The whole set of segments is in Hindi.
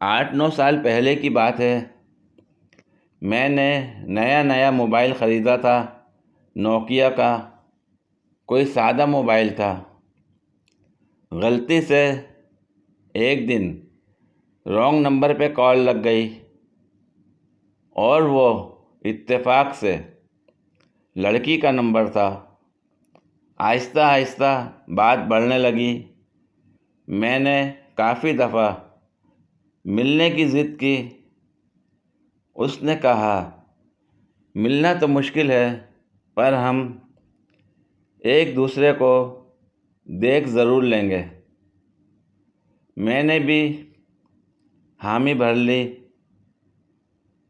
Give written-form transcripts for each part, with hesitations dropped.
8-9 साल पहले की बात है। मैंने नया मोबाइल ख़रीदा था, नोकिया का। कोई सादा मोबाइल था। गलती से एक दिन रॉन्ग नंबर पे कॉल लग गई और वो इत्तेफाक से लड़की का नंबर था। आहिस्ता आहिस्ता बात बढ़ने लगी। मैंने काफ़ी दफ़ा मिलने की ज़िद की। उसने कहा, मिलना तो मुश्किल है, पर हम एक दूसरे को देख ज़रूर लेंगे। मैंने भी हामी भर ली।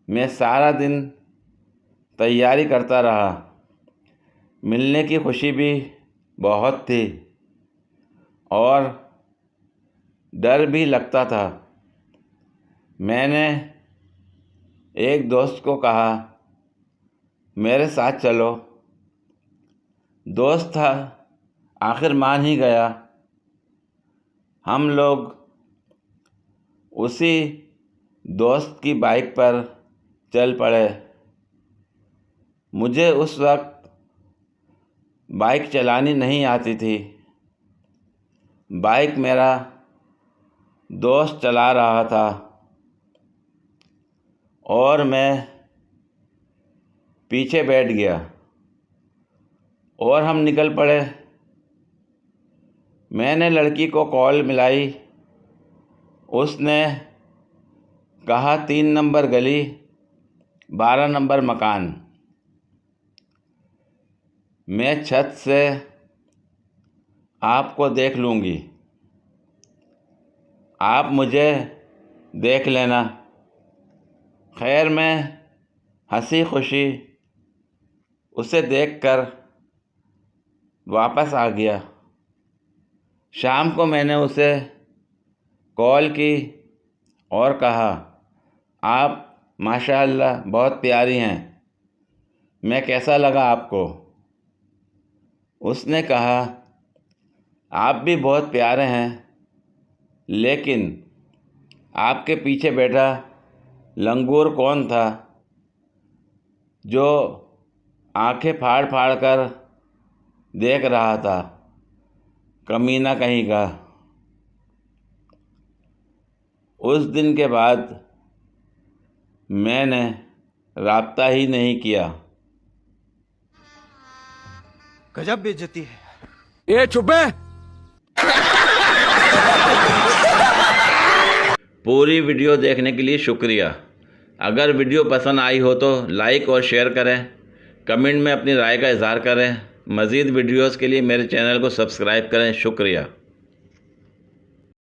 मैं सारा दिन तैयारी करता रहा। मिलने की खुशी भी बहुत थी और डर भी लगता था। मैंने एक दोस्त को कहा, मेरे साथ चलो। दोस्त था, आखिर मान ही गया। हम लोग उसी दोस्त की बाइक पर चल पड़े। मुझे उस वक्त बाइक चलानी नहीं आती थी। बाइक मेरा दोस्त चला रहा था और मैं पीछे बैठ गया और हम निकल पड़े। मैंने लड़की को कॉल मिलाई। उसने कहा 3 नंबर गली, 12 नंबर मकान। मैं छत से आपको देख लूँगी, आप मुझे देख लेना। खैर, मैं हंसी खुशी उसे देखकर वापस आ गया। शाम को मैंने उसे कॉल की और कहा, आप माशाअल्लाह बहुत प्यारी हैं, मैं कैसा लगा आपको? उसने कहा, आप भी बहुत प्यारे हैं, लेकिन आपके पीछे बैठा लंगूर कौन था जो आंखें फाड़ फाड़ कर देख रहा था? कमीना कहीं का। उस दिन के बाद मैंने राब्ता ही नहीं किया। गजब बेइज्जती है। ए चुप है। पूरी वीडियो देखने के लिए शुक्रिया। अगर वीडियो पसंद आई हो तो लाइक और शेयर करें। कमेंट में अपनी राय का इज़हार करें। मज़ीद वीडियोस के लिए मेरे चैनल को सब्सक्राइब करें। शुक्रिया।